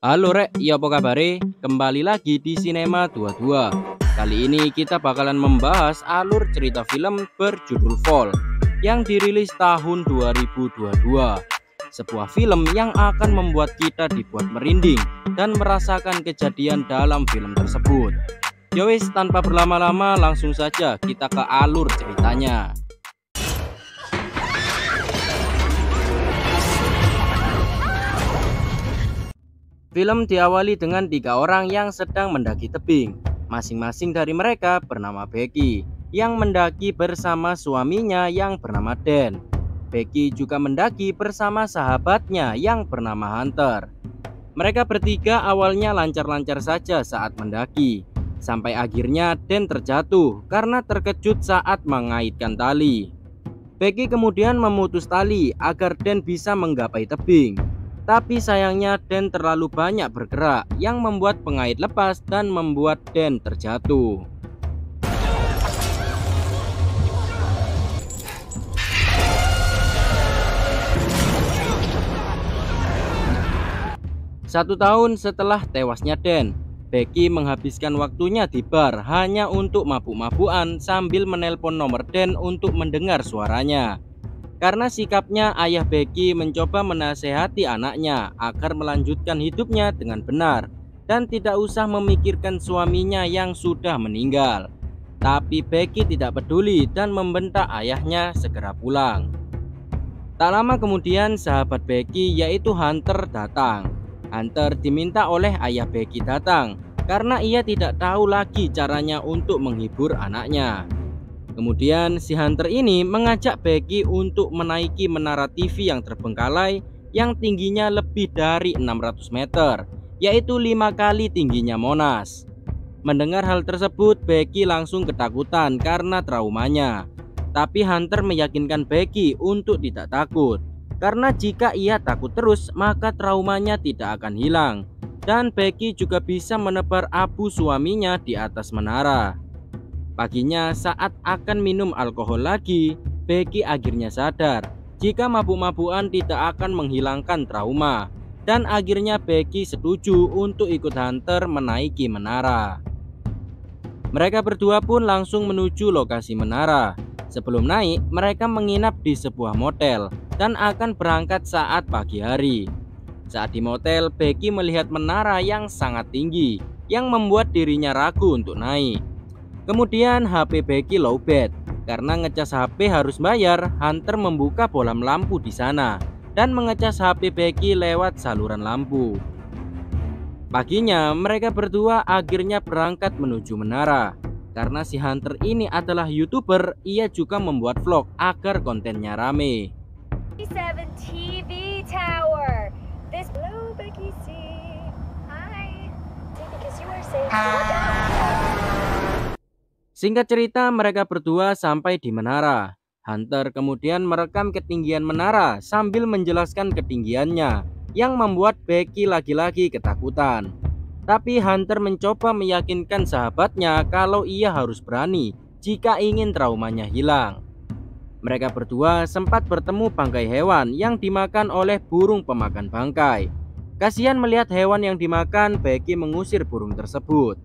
Halo Rek, iya apa kabare? Kembali lagi di Sinema 22. Kali ini kita bakalan membahas alur cerita film berjudul Fall yang dirilis tahun 2022. Sebuah film yang akan membuat kita dibuat merinding dan merasakan kejadian dalam film tersebut. Yowis, tanpa berlama-lama langsung saja kita ke alur ceritanya. Film diawali dengan 3 orang yang sedang mendaki tebing. Masing-masing dari mereka bernama Becky, yang mendaki bersama suaminya yang bernama Dan. Becky juga mendaki bersama sahabatnya yang bernama Hunter. Mereka bertiga awalnya lancar-lancar saja saat mendaki, sampai akhirnya Dan terjatuh karena terkejut saat mengaitkan tali. Becky kemudian memutus tali agar Dan bisa menggapai tebing. Tapi sayangnya Dan terlalu banyak bergerak yang membuat pengait lepas dan membuat Dan terjatuh. Satu tahun setelah tewasnya Dan, Becky menghabiskan waktunya di bar hanya untuk mabuk-mabukan sambil menelpon nomor Dan untuk mendengar suaranya. Karena sikapnya, ayah Becky mencoba menasehati anaknya agar melanjutkan hidupnya dengan benar dan tidak usah memikirkan suaminya yang sudah meninggal. Tapi Becky tidak peduli dan membentak ayahnya segera pulang. Tak lama kemudian sahabat Becky yaitu Hunter datang. Hunter diminta oleh ayah Becky datang karena ia tidak tahu lagi caranya untuk menghibur anaknya. Kemudian si Hunter ini mengajak Becky untuk menaiki menara TV yang terbengkalai yang tingginya lebih dari 600 meter, yaitu 5 kali tingginya Monas. Mendengar hal tersebut, Becky langsung ketakutan karena traumanya. Tapi Hunter meyakinkan Becky untuk tidak takut, karena jika ia takut terus maka traumanya tidak akan hilang. Dan Becky juga bisa menebar abu suaminya di atas menara. Paginya saat akan minum alkohol lagi, Becky akhirnya sadar jika mabuk-mabukan tidak akan menghilangkan trauma. Dan akhirnya Becky setuju untuk ikut Hunter menaiki menara. Mereka berdua pun langsung menuju lokasi menara. Sebelum naik, mereka menginap di sebuah motel dan akan berangkat saat pagi hari. Saat di motel, Becky melihat menara yang sangat tinggi yang membuat dirinya ragu untuk naik. Kemudian HP Becky lowbat. Karena ngecas HP harus bayar, Hunter membuka bohlam lampu di sana dan mengecas HP Becky lewat saluran lampu. Paginya mereka berdua akhirnya berangkat menuju menara. Karena si Hunter ini adalah YouTuber, ia juga membuat vlog agar kontennya rame. 7 TV Tower. This hello Becky C. Hi. Because you are safe. Singkat cerita, mereka berdua sampai di menara. Hunter kemudian merekam ketinggian menara sambil menjelaskan ketinggiannya yang membuat Becky lagi-lagi ketakutan. Tapi Hunter mencoba meyakinkan sahabatnya kalau ia harus berani jika ingin traumanya hilang. Mereka berdua sempat bertemu bangkai hewan yang dimakan oleh burung pemakan bangkai. Kasihan melihat hewan yang dimakan, Becky mengusir burung tersebut.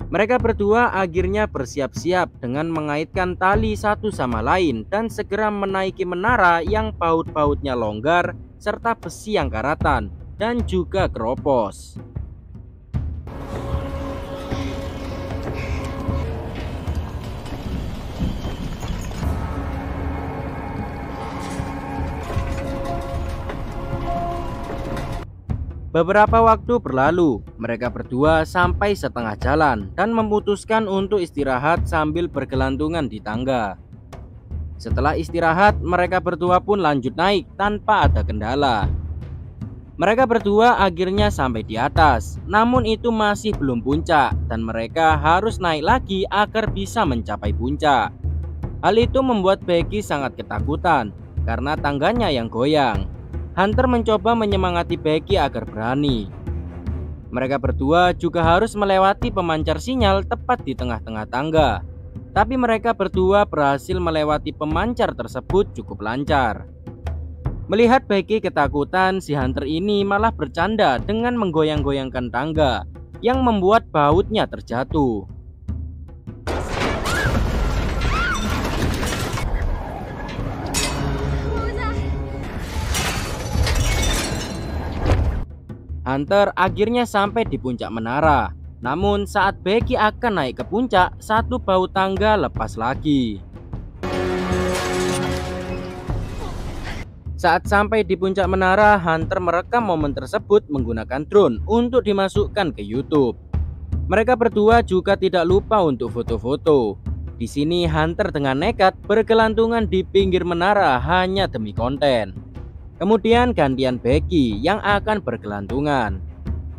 Mereka berdua akhirnya bersiap-siap dengan mengaitkan tali satu sama lain dan segera menaiki menara yang baut-bautnya longgar serta besi yang karatan dan juga keropos. Beberapa waktu berlalu, mereka berdua sampai setengah jalan dan memutuskan untuk istirahat sambil bergelantungan di tangga. Setelah istirahat, mereka berdua pun lanjut naik tanpa ada kendala. Mereka berdua akhirnya sampai di atas, namun itu masih belum puncak dan mereka harus naik lagi agar bisa mencapai puncak. Hal itu membuat Becky sangat ketakutan karena tangganya yang goyang. Hunter mencoba menyemangati Becky agar berani. Mereka berdua juga harus melewati pemancar sinyal tepat di tengah-tengah tangga. Tapi mereka berdua berhasil melewati pemancar tersebut cukup lancar. Melihat Becky ketakutan, si hunter ini malah bercanda dengan menggoyang-goyangkan tangga yang membuat bautnya terjatuh. Hunter akhirnya sampai di puncak menara. Namun saat Becky akan naik ke puncak, satu baut tangga lepas lagi. Saat sampai di puncak menara, Hunter merekam momen tersebut menggunakan drone untuk dimasukkan ke YouTube. Mereka berdua juga tidak lupa untuk foto-foto. Di sini Hunter dengan nekat bergelantungan di pinggir menara hanya demi konten. Kemudian gantian Becky yang akan bergelantungan.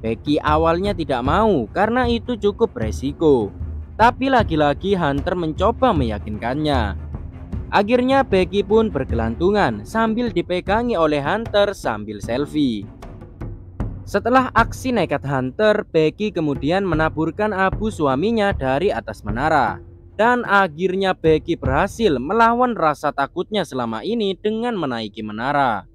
Becky awalnya tidak mau karena itu cukup beresiko. Tapi lagi-lagi Hunter mencoba meyakinkannya. Akhirnya Becky pun bergelantungan sambil dipegangi oleh Hunter sambil selfie. Setelah aksi nekat Hunter, Becky kemudian menaburkan abu suaminya dari atas menara. Dan akhirnya Becky berhasil melawan rasa takutnya selama ini dengan menaiki menara.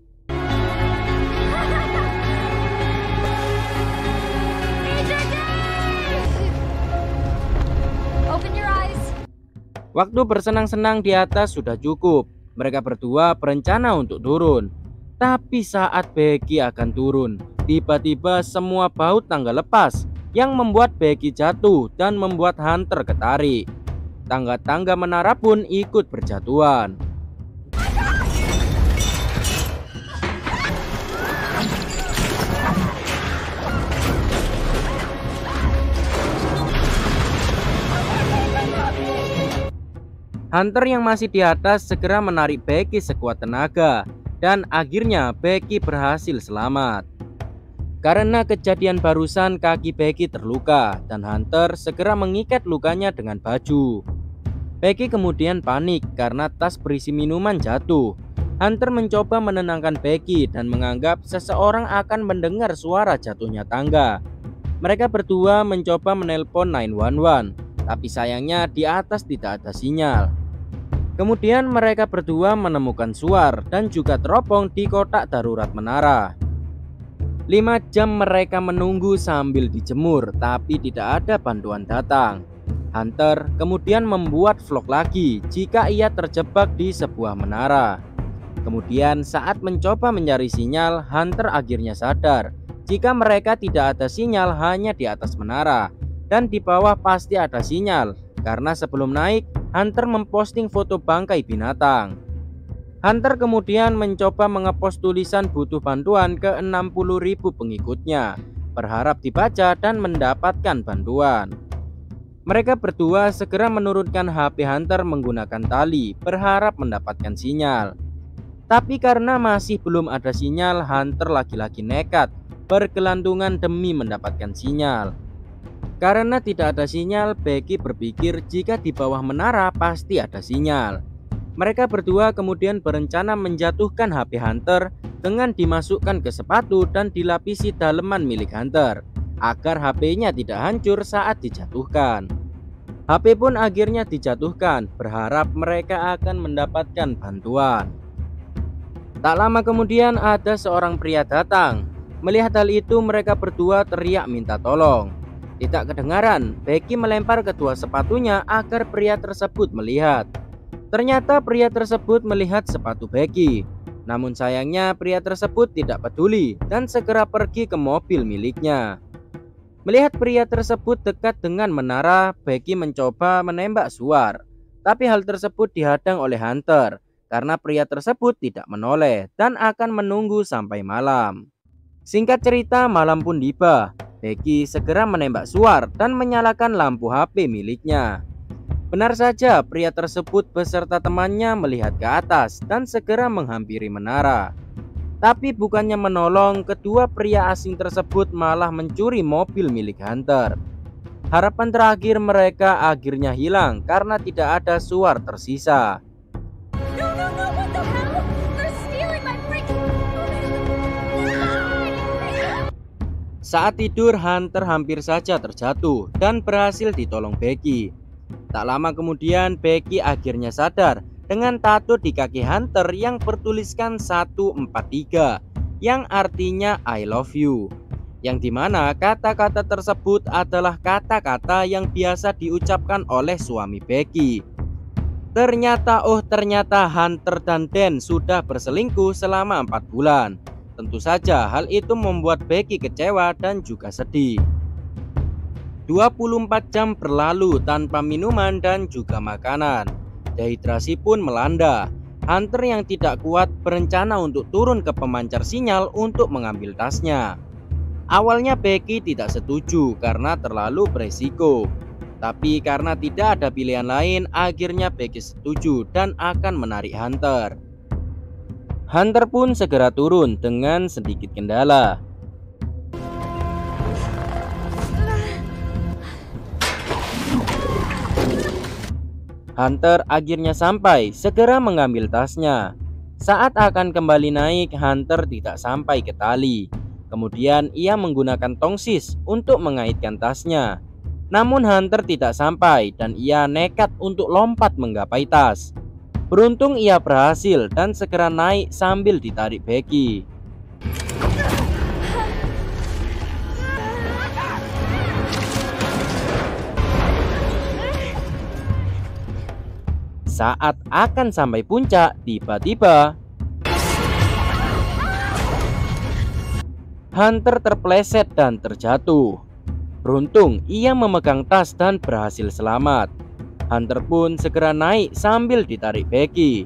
Waktu bersenang-senang di atas sudah cukup. Mereka berdua berencana untuk turun. Tapi saat Becky akan turun, tiba-tiba semua baut tangga lepas yang membuat Becky jatuh dan membuat Hunter ketarik. Tangga-tangga menara pun ikut berjatuhan. Hunter yang masih di atas segera menarik Becky sekuat tenaga dan akhirnya Becky berhasil selamat. Karena kejadian barusan kaki Becky terluka dan Hunter segera mengikat lukanya dengan baju. Becky kemudian panik karena tas berisi minuman jatuh. Hunter mencoba menenangkan Becky dan menganggap seseorang akan mendengar suara jatuhnya tangga. Mereka berdua mencoba menelpon 911, tapi sayangnya di atas tidak ada sinyal. Kemudian mereka berdua menemukan Suar dan juga teropong di kotak darurat menara. 5 jam mereka menunggu sambil dijemur, tapi tidak ada bantuan datang. Hunter kemudian membuat vlog lagi jika ia terjebak di sebuah menara. Kemudian saat mencoba mencari sinyal, Hunter akhirnya sadar jika mereka tidak ada sinyal hanya di atas menara dan di bawah pasti ada sinyal. Karena sebelum naik, Hunter memposting foto bangkai binatang. Hunter kemudian mencoba mengepost tulisan butuh bantuan ke 60.000 pengikutnya, berharap dibaca dan mendapatkan bantuan. Mereka berdua segera menurunkan HP Hunter menggunakan tali, berharap mendapatkan sinyal. Tapi karena masih belum ada sinyal, Hunter lagi-lagi nekat bergelantungan demi mendapatkan sinyal. Karena tidak ada sinyal, Becky berpikir jika di bawah menara pasti ada sinyal. Mereka berdua kemudian berencana menjatuhkan HP Hunter dengan dimasukkan ke sepatu dan dilapisi daleman milik Hunter agar HP-nya tidak hancur saat dijatuhkan. HP pun akhirnya dijatuhkan, berharap mereka akan mendapatkan bantuan. Tak lama kemudian ada seorang pria datang. Melihat hal itu, mereka berdua teriak minta tolong. Tidak kedengaran, Becky melempar kedua sepatunya agar pria tersebut melihat. Ternyata pria tersebut melihat sepatu Becky. Namun sayangnya pria tersebut tidak peduli dan segera pergi ke mobil miliknya. Melihat pria tersebut dekat dengan menara, Becky mencoba menembak Suar. Tapi hal tersebut dihadang oleh Hunter karena pria tersebut tidak menoleh dan akan menunggu sampai malam. Singkat cerita, malam pun tiba. Becky segera menembak Suar dan menyalakan lampu HP miliknya. Benar saja, pria tersebut beserta temannya melihat ke atas dan segera menghampiri menara. Tapi bukannya menolong, kedua pria asing tersebut malah mencuri mobil milik Hunter. Harapan terakhir mereka akhirnya hilang karena tidak ada Suar tersisa. Saat tidur, Hunter hampir saja terjatuh dan berhasil ditolong Becky. Tak lama kemudian Becky akhirnya sadar dengan tato di kaki Hunter yang bertuliskan 143 yang artinya I love you, yang dimana kata-kata tersebut adalah kata-kata yang biasa diucapkan oleh suami Becky. Ternyata Hunter dan Dan sudah berselingkuh selama 4 bulan. Tentu saja hal itu membuat Becky kecewa dan juga sedih. 24 jam berlalu tanpa minuman dan juga makanan. Dehidrasi pun melanda. Hunter yang tidak kuat berencana untuk turun ke pemancar sinyal untuk mengambil tasnya. Awalnya Becky tidak setuju karena terlalu beresiko. Tapi karena tidak ada pilihan lain, akhirnya Becky setuju dan akan menarik Hunter. Hunter pun segera turun dengan sedikit kendala. Hunter akhirnya sampai, segera mengambil tasnya. Saat akan kembali naik, Hunter tidak sampai ke tali. Kemudian ia menggunakan tongsis untuk mengaitkan tasnya. Namun Hunter tidak sampai dan ia nekat untuk lompat menggapai tas. Beruntung ia berhasil dan segera naik sambil ditarik Becky. Saat akan sampai puncak, tiba-tiba Hunter terpleset dan terjatuh. Beruntung ia memegang tas dan berhasil selamat. Hunter pun segera naik sambil ditarik Becky.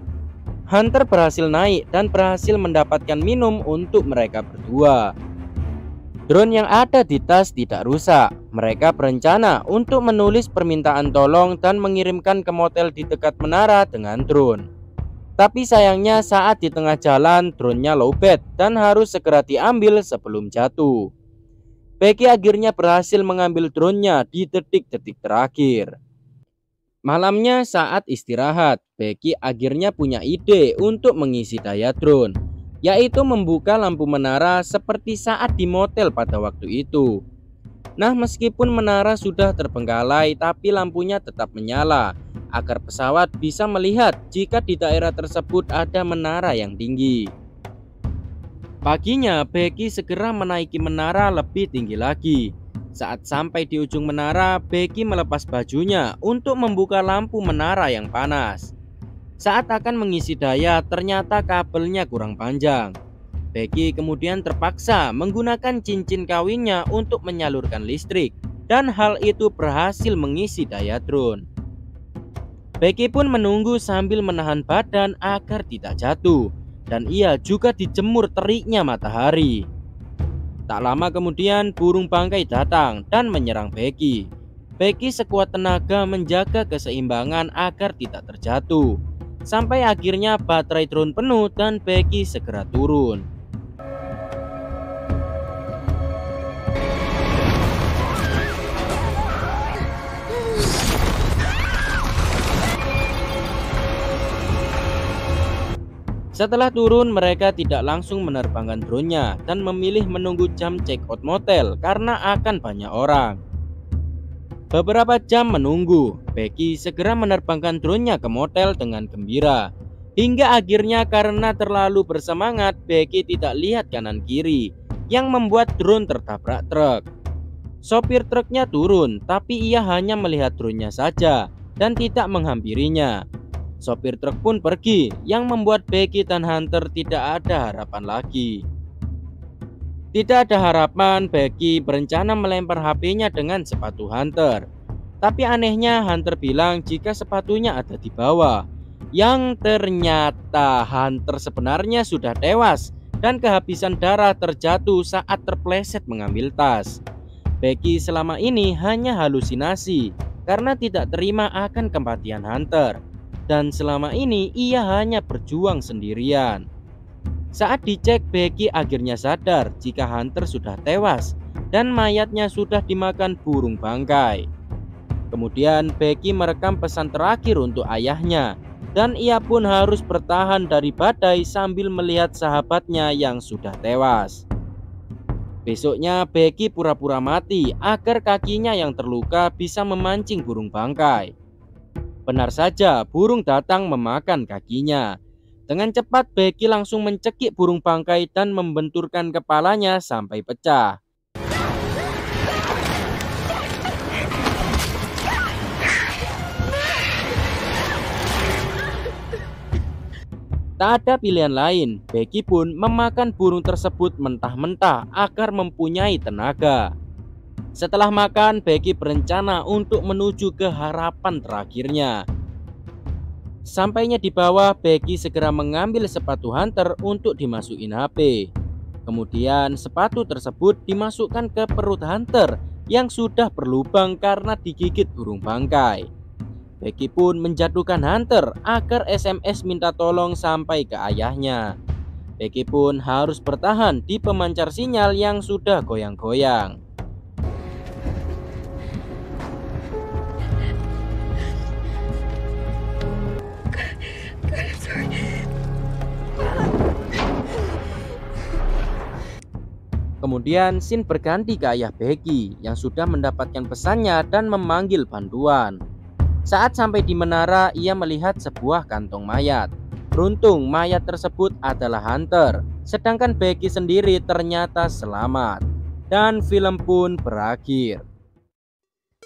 Hunter berhasil naik dan berhasil mendapatkan minum untuk mereka berdua. Drone yang ada di tas tidak rusak. Mereka berencana untuk menulis permintaan tolong dan mengirimkan ke motel di dekat menara dengan drone. Tapi sayangnya saat di tengah jalan drone-nya lowbat dan harus segera diambil sebelum jatuh. Becky akhirnya berhasil mengambil drone-nya di detik-detik terakhir. Malamnya saat istirahat, Becky akhirnya punya ide untuk mengisi daya drone, yaitu membuka lampu menara seperti saat di motel pada waktu itu. Nah, meskipun menara sudah terbengkalai, tapi lampunya tetap menyala agar pesawat bisa melihat jika di daerah tersebut ada menara yang tinggi. Paginya, Becky segera menaiki menara lebih tinggi lagi. Saat sampai di ujung menara, Becky melepas bajunya untuk membuka lampu menara yang panas. Saat akan mengisi daya, ternyata kabelnya kurang panjang. Becky kemudian terpaksa menggunakan cincin kawinnya untuk menyalurkan listrik, dan hal itu berhasil mengisi daya drone. Becky pun menunggu sambil menahan badan agar tidak jatuh, dan ia juga dijemur teriknya matahari. Tak lama kemudian burung bangkai datang dan menyerang Becky. Becky sekuat tenaga menjaga keseimbangan agar tidak terjatuh. Sampai akhirnya baterai drone penuh dan Becky segera turun. Setelah turun, mereka tidak langsung menerbangkan drone-nya dan memilih menunggu jam check out motel karena akan banyak orang. Beberapa jam menunggu, Becky segera menerbangkan drone-nya ke motel dengan gembira. Hingga akhirnya karena terlalu bersemangat, Becky tidak lihat kanan kiri, yang membuat drone tertabrak truk. Sopir truknya turun, tapi ia hanya melihat drone-nya saja dan tidak menghampirinya. Sopir truk pun pergi, yang membuat Becky dan Hunter tidak ada harapan lagi. Tidak ada harapan, Becky berencana melempar HP-nya dengan sepatu Hunter. Tapi anehnya Hunter bilang jika sepatunya ada di bawah, yang ternyata Hunter sebenarnya sudah tewas dan kehabisan darah terjatuh saat terpleset mengambil tas. Becky selama ini hanya halusinasi karena tidak terima akan kematian Hunter. Dan selama ini ia hanya berjuang sendirian. Saat dicek, Becky akhirnya sadar jika Hunter sudah tewas dan mayatnya sudah dimakan burung bangkai. Kemudian Becky merekam pesan terakhir untuk ayahnya, dan ia pun harus bertahan dari badai sambil melihat sahabatnya yang sudah tewas. Besoknya Becky pura-pura mati agar kakinya yang terluka bisa memancing burung bangkai. Benar saja, burung datang memakan kakinya. Dengan cepat Becky langsung mencekik burung bangkai dan membenturkan kepalanya sampai pecah. Tak ada pilihan lain, Becky pun memakan burung tersebut mentah-mentah agar mempunyai tenaga. Setelah makan, Becky berencana untuk menuju ke harapan terakhirnya. Sampainya di bawah, Becky segera mengambil sepatu hunter untuk dimasukin HP. Kemudian sepatu tersebut dimasukkan ke perut hunter yang sudah berlubang karena digigit burung bangkai. Becky pun menjatuhkan hunter agar SMS minta tolong sampai ke ayahnya. Becky pun harus bertahan di pemancar sinyal yang sudah goyang-goyang. Kemudian scene berganti ke ayah Becky yang sudah mendapatkan pesannya dan memanggil bantuan. Saat sampai di menara, ia melihat sebuah kantong mayat. Beruntung mayat tersebut adalah hunter, sedangkan Becky sendiri ternyata selamat. Dan film pun berakhir.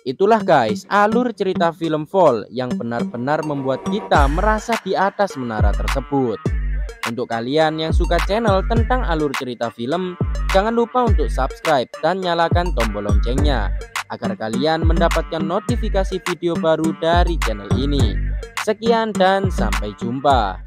Itulah guys, alur cerita film Fall yang benar-benar membuat kita merasa di atas menara tersebut. Untuk kalian yang suka channel tentang alur cerita film, jangan lupa untuk subscribe dan nyalakan tombol loncengnya agar kalian mendapatkan notifikasi video baru dari channel ini. Sekian dan sampai jumpa.